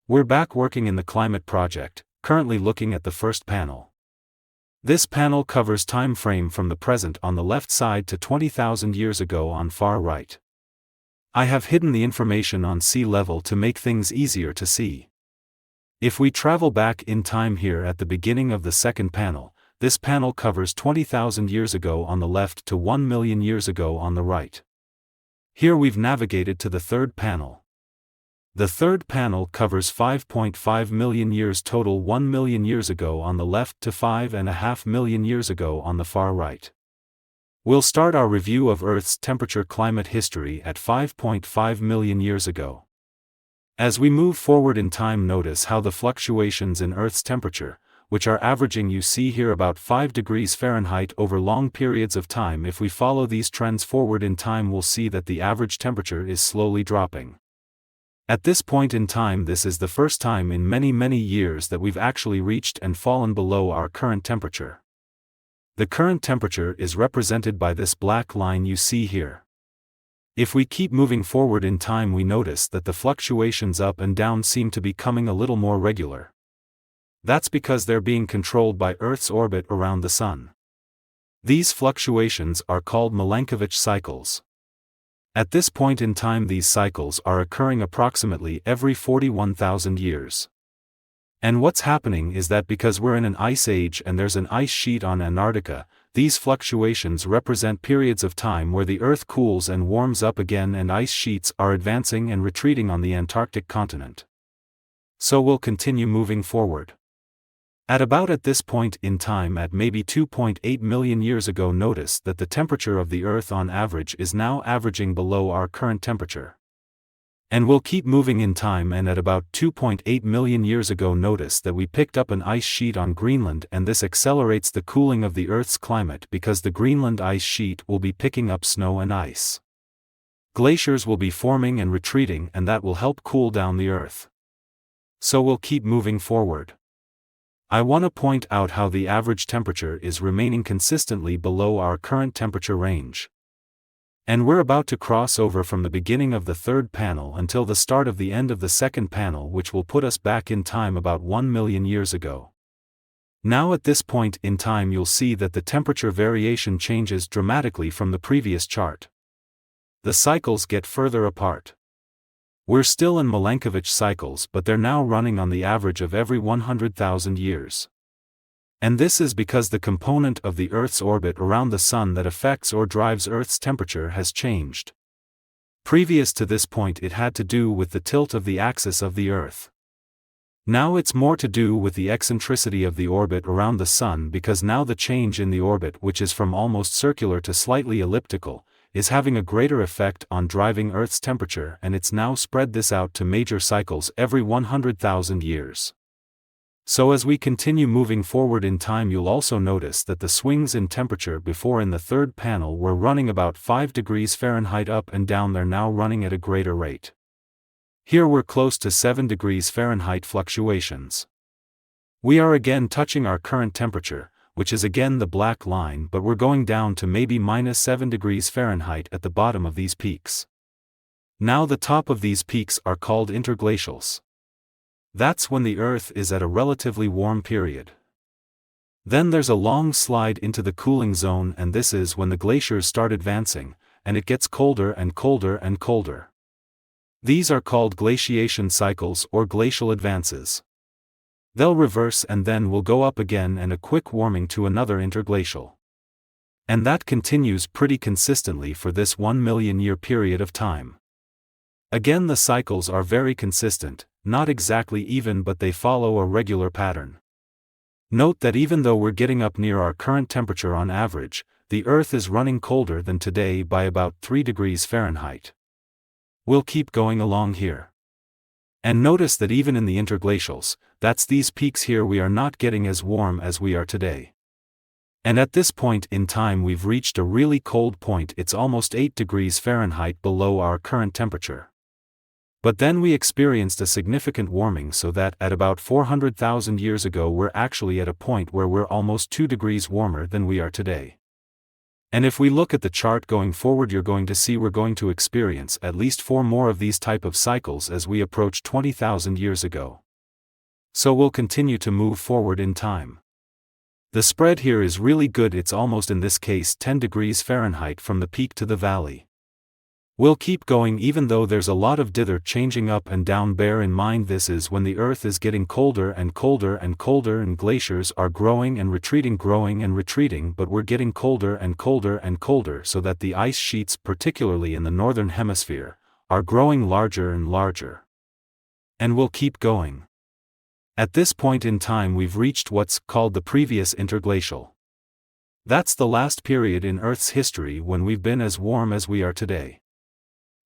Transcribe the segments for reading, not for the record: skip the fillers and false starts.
We're back working in the climate project, currently looking at the first panel. This panel covers time frame from the present on the left side to 20,000 years ago on far right. I have hidden the information on sea level to make things easier to see. If we travel back in time here at the beginning of the second panel, this panel covers 20,000 years ago on the left to 1 million years ago on the right. Here we've navigated to the third panel. The third panel covers 5.5 million years total, 1 million years ago on the left to 5.5 million years ago on the far right. We'll start our review of Earth's temperature climate history at 5.5 million years ago. As we move forward in time, notice how the fluctuations in Earth's temperature, which are averaging, you see here, about 5 degrees Fahrenheit over long periods of time. If we follow these trends forward in time, we'll see that the average temperature is slowly dropping. At this point in time, this is the first time in many years that we've actually reached and fallen below our current temperature. The current temperature is represented by this black line you see here. If we keep moving forward in time, we notice that the fluctuations up and down seem to be becoming a little more regular. That's because they're being controlled by Earth's orbit around the Sun. These fluctuations are called Milankovitch cycles. At this point in time, these cycles are occurring approximately every 41,000 years. And what's happening is that because we're in an ice age and there's an ice sheet on Antarctica, these fluctuations represent periods of time where the Earth cools and warms up again and ice sheets are advancing and retreating on the Antarctic continent. So we'll continue moving forward. At this point in time, at maybe 2.8 million years ago, notice that the temperature of the Earth on average is now averaging below our current temperature. And we'll keep moving in time, and at about 2.8 million years ago, notice that we picked up an ice sheet on Greenland, and this accelerates the cooling of the Earth's climate because the Greenland ice sheet will be picking up snow and ice. Glaciers will be forming and retreating, and that will help cool down the Earth. So we'll keep moving forward. I want to point out how the average temperature is remaining consistently below our current temperature range. And we're about to cross over from the beginning of the third panel until the start of the end of the second panel, which will put us back in time about 1 million years ago. Now at this point in time, you'll see that the temperature variation changes dramatically from the previous chart. The cycles get further apart. We're still in Milankovitch cycles, but they're now running on the average of every 100,000 years. And this is because the component of the Earth's orbit around the Sun that affects or drives Earth's temperature has changed. Previous to this point, it had to do with the tilt of the axis of the Earth. Now it's more to do with the eccentricity of the orbit around the Sun, because now the change in the orbit, which is from almost circular to slightly elliptical, is having a greater effect on driving Earth's temperature, and it's now spread this out to major cycles every 100,000 years. So as we continue moving forward in time, you'll also notice that the swings in temperature before in the third panel were running about 5 degrees Fahrenheit up and down, they're now running at a greater rate. Here we're close to 7 degrees Fahrenheit fluctuations. We are again touching our current temperature, which is again the black line, but we're going down to maybe -7 degrees Fahrenheit at the bottom of these peaks. Now the top of these peaks are called interglacials. That's when the Earth is at a relatively warm period. Then there's a long slide into the cooling zone, and this is when the glaciers start advancing, and it gets colder and colder and colder. These are called glaciation cycles or glacial advances. They'll reverse and then will go up again, and a quick warming to another interglacial. And that continues pretty consistently for this 1 million year period of time. Again, the cycles are very consistent, not exactly even, but they follow a regular pattern. Note that even though we're getting up near our current temperature on average, the Earth is running colder than today by about 3 degrees Fahrenheit. We'll keep going along here. And notice that even in the interglacials, that's these peaks here, we are not getting as warm as we are today. And at this point in time, we've reached a really cold point. It's almost 8 degrees Fahrenheit below our current temperature. But then we experienced a significant warming, so that at about 400,000 years ago, we're actually at a point where we're almost 2 degrees warmer than we are today. And if we look at the chart going forward, you're going to see we're going to experience at least 4 more of these type of cycles as we approach 20,000 years ago. So we'll continue to move forward in time. The spread here is really good. It's almost, in this case, 10 degrees Fahrenheit from the peak to the valley. We'll keep going even though there's a lot of dither changing up and down. Bear in mind this is when the Earth is getting colder and colder and colder, and glaciers are growing and retreating, but we're getting colder and colder and colder, so that the ice sheets, particularly in the northern hemisphere, are growing larger and larger. And we'll keep going. At this point in time we've reached what's called the previous interglacial. That's the last period in Earth's history when we've been as warm as we are today.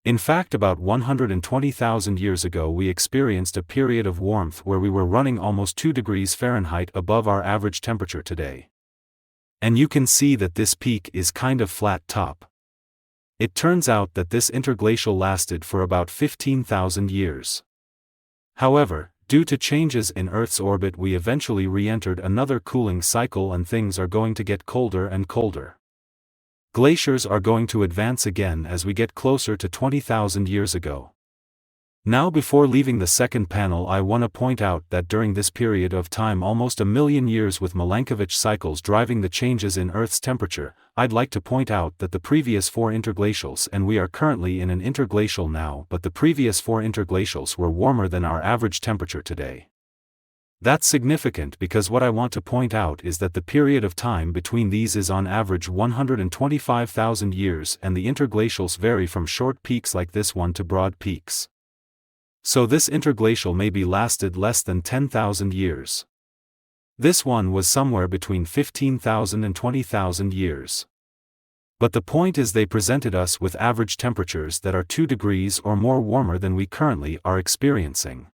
In fact, about 120,000 years ago we experienced a period of warmth where we were running almost 2 degrees Fahrenheit above our average temperature today. And you can see that this peak is kind of flat top. It turns out that this interglacial lasted for about 15,000 years. However, due to changes in Earth's orbit, we eventually re-entered another cooling cycle and things are going to get colder and colder. Glaciers are going to advance again as we get closer to 20,000 years ago. Now, before leaving the second panel, I want to point out that during this period of time, almost 1 million years with Milankovitch cycles driving the changes in Earth's temperature, I'd like to point out that the previous 4 interglacials, and we are currently in an interglacial now, but the previous 4 interglacials were warmer than our average temperature today. That's significant because what I want to point out is that the period of time between these is on average 125,000 years, and the interglacials vary from short peaks like this one to broad peaks. So this interglacial maybe lasted less than 10,000 years. This one was somewhere between 15,000 and 20,000 years. But the point is they presented us with average temperatures that are 2 degrees or more warmer than we currently are experiencing.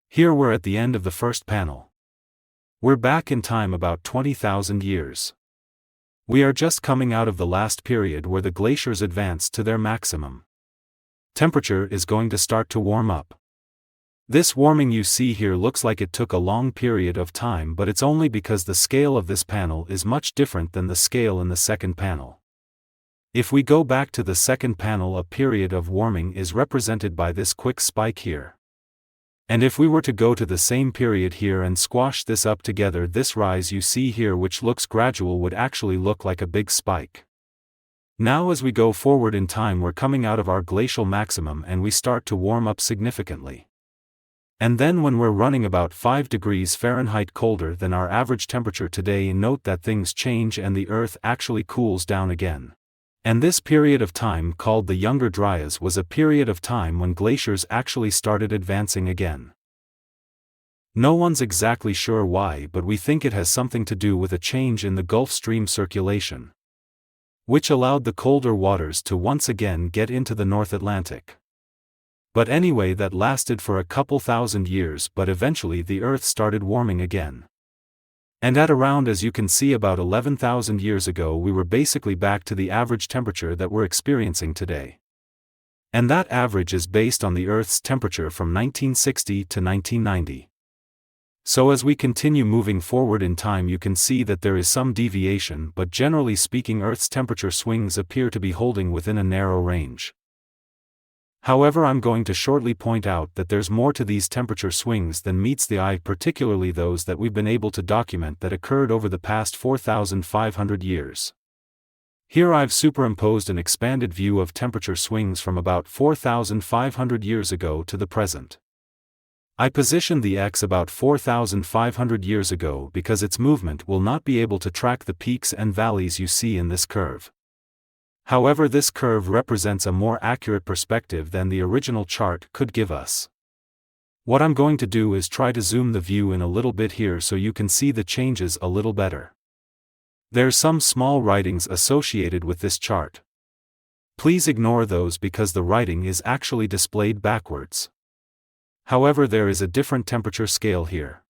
Here we're at the end of the first panel. We're back in time about 20,000 years. We are just coming out of the last period where the glaciers advanced to their maximum. Temperature is going to start to warm up. This warming you see here looks like it took a long period of time, but it's only because the scale of this panel is much different than the scale in the second panel. If we go back to the second panel, a period of warming is represented by this quick spike here. And if we were to go to the same period here and squash this up together, this rise you see here, which looks gradual, would actually look like a big spike. Now as we go forward in time, we're coming out of our glacial maximum and we start to warm up significantly. And then when we're running about 5 degrees Fahrenheit colder than our average temperature today, note that things change and the Earth actually cools down again. And this period of time, called the Younger Dryas, was a period of time when glaciers actually started advancing again. No one's exactly sure why, but we think it has something to do with a change in the Gulf Stream circulation, which allowed the colder waters to once again get into the North Atlantic. But anyway, that lasted for a couple thousand years, but eventually the Earth started warming again. And at around, as you can see, about 11,000 years ago, we were basically back to the average temperature that we're experiencing today. And that average is based on the Earth's temperature from 1960 to 1990. So as we continue moving forward in time, you can see that there is some deviation, but generally speaking, Earth's temperature swings appear to be holding within a narrow range. However, I'm going to shortly point out that there's more to these temperature swings than meets the eye, particularly those that we've been able to document that occurred over the past 4,500 years. Here I've superimposed an expanded view of temperature swings from about 4,500 years ago to the present. I positioned the X about 4,500 years ago because its movement will not be able to track the peaks and valleys you see in this curve. However, this curve represents a more accurate perspective than the original chart could give us. What I'm going to do is try to zoom the view in a little bit here so you can see the changes a little better. There's some small writings associated with this chart. Please ignore those because the writing is actually displayed backwards. However, there is a different temperature scale here.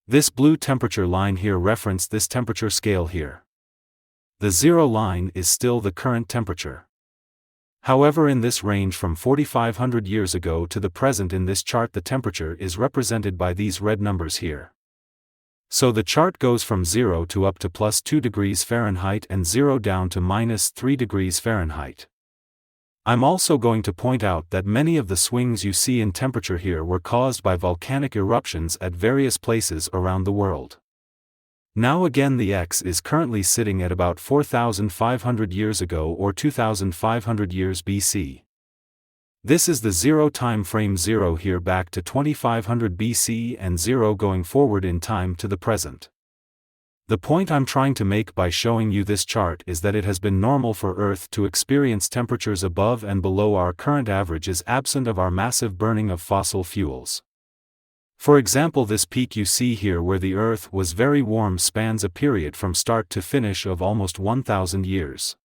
This blue temperature line here referenced this temperature scale here. The 0 line is still the current temperature. However, in this range from 4,500 years ago to the present in this chart, the temperature is represented by these red numbers here. So the chart goes from 0 to up to +2 degrees Fahrenheit and 0 down to -3 degrees Fahrenheit. I'm also going to point out that many of the swings you see in temperature here were caused by volcanic eruptions at various places around the world. Now again, the X is currently sitting at about 4,500 years ago or 2,500 years BC. This is the 0 time frame, 0 here back to 2500 BC and 0 going forward in time to the present. The point I'm trying to make by showing you this chart is that it has been normal for Earth to experience temperatures above and below our current averages absent of our massive burning of fossil fuels. For example, this peak you see here where the Earth was very warm spans a period from start to finish of almost 1,000 years.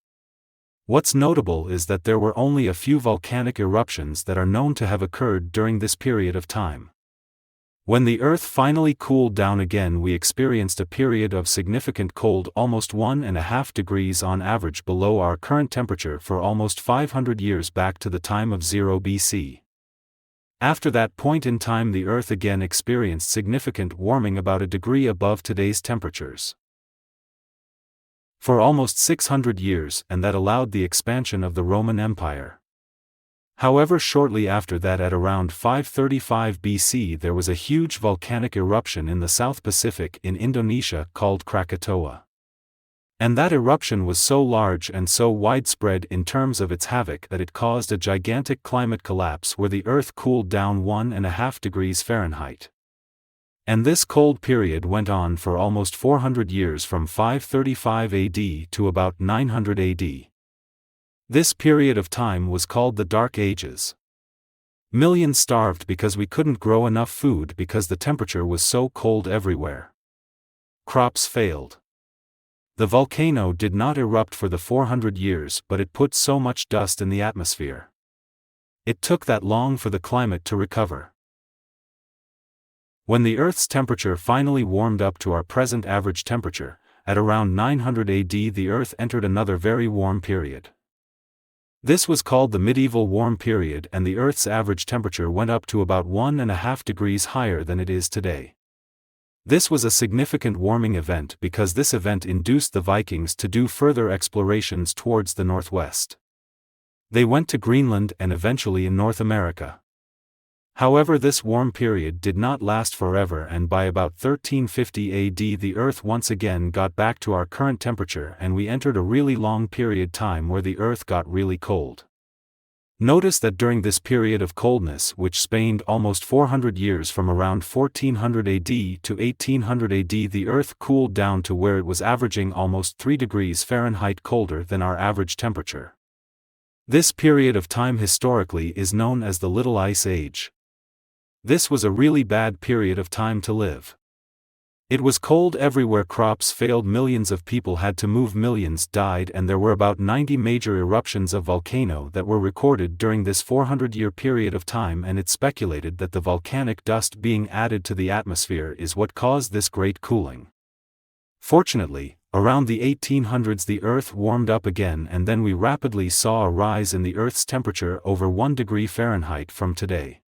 What's notable is that there were only a few volcanic eruptions that are known to have occurred during this period of time. When the Earth finally cooled down again, we experienced a period of significant cold, almost 1.5 degrees on average below our current temperature for almost 500 years back to the time of 0 BC. After that point in time, the Earth again experienced significant warming about a degree above today's temperatures for almost 600 years, and that allowed the expansion of the Roman Empire. However, shortly after that, at around 535 BC, there was a huge volcanic eruption in the South Pacific in Indonesia called Krakatoa. And that eruption was so large and so widespread in terms of its havoc that it caused a gigantic climate collapse where the Earth cooled down 1.5 degrees Fahrenheit. And this cold period went on for almost 400 years, from 535 AD to about 900 AD. This period of time was called the Dark Ages. Millions starved because we couldn't grow enough food because the temperature was so cold everywhere. Crops failed. The volcano did not erupt for the 400 years, but it put so much dust in the atmosphere. It took that long for the climate to recover. When the Earth's temperature finally warmed up to our present average temperature, at around 900 AD, the Earth entered another very warm period. This was called the medieval warm period, and the Earth's average temperature went up to about 1.5 degrees higher than it is today. This was a significant warming event because this event induced the Vikings to do further explorations towards the northwest. They went to Greenland and eventually in North America. However, this warm period did not last forever, and by about 1350 AD the Earth once again got back to our current temperature, and we entered a really long period time where the Earth got really cold. Notice that during this period of coldness, which spanned almost 400 years from around 1400 AD to 1800 AD, the Earth cooled down to where it was averaging almost 3 degrees Fahrenheit colder than our average temperature. This period of time historically is known as the Little Ice Age. This was a really bad period of time to live. It was cold everywhere, crops failed, millions of people had to move, millions died, and there were about 90 major eruptions of volcano that were recorded during this 400-year period of time, and it's speculated that the volcanic dust being added to the atmosphere is what caused this great cooling. Fortunately, around the 1800s the Earth warmed up again, and then we rapidly saw a rise in the Earth's temperature over 1 degree Fahrenheit from today.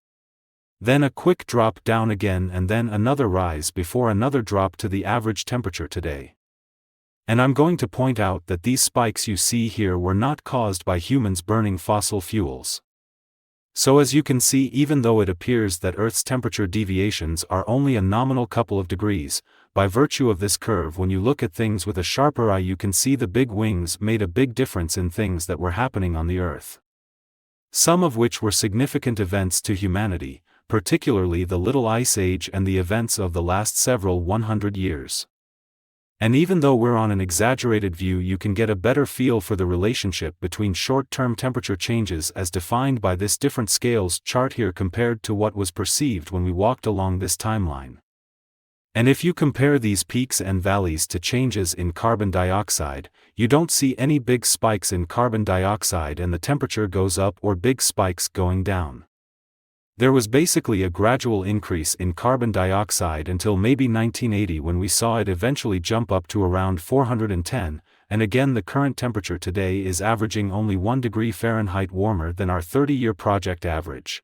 Then a quick drop down again, and then another rise before another drop to the average temperature today. And I'm going to point out that these spikes you see here were not caused by humans burning fossil fuels. So as you can see, even though it appears that Earth's temperature deviations are only a nominal couple of degrees, by virtue of this curve, when you look at things with a sharper eye, you can see the big wings made a big difference in things that were happening on the Earth. Some of which were significant events to humanity, particularly the Little Ice Age and the events of the last several 100 years. And even though we're on an exaggerated view, you can get a better feel for the relationship between short-term temperature changes as defined by this different scales chart here compared to what was perceived when we walked along this timeline. And if you compare these peaks and valleys to changes in carbon dioxide, you don't see any big spikes in carbon dioxide and the temperature goes up, or big spikes going down. There was basically a gradual increase in carbon dioxide until maybe 1980, when we saw it eventually jump up to around 410, and again the current temperature today is averaging only 1 degree Fahrenheit warmer than our 30-year project average.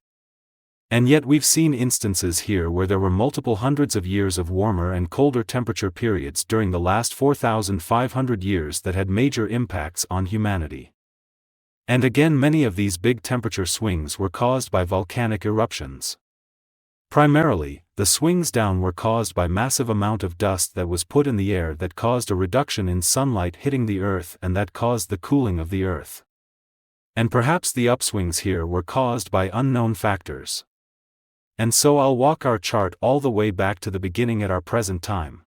And yet we've seen instances here where there were multiple hundreds of years of warmer and colder temperature periods during the last 4,500 years that had major impacts on humanity. And again, many of these big temperature swings were caused by volcanic eruptions. Primarily, the swings down were caused by massive amount of dust that was put in the air that caused a reduction in sunlight hitting the Earth and that caused the cooling of the Earth. And perhaps the upswings here were caused by unknown factors. And so I'll walk our chart all the way back to the beginning at our present time.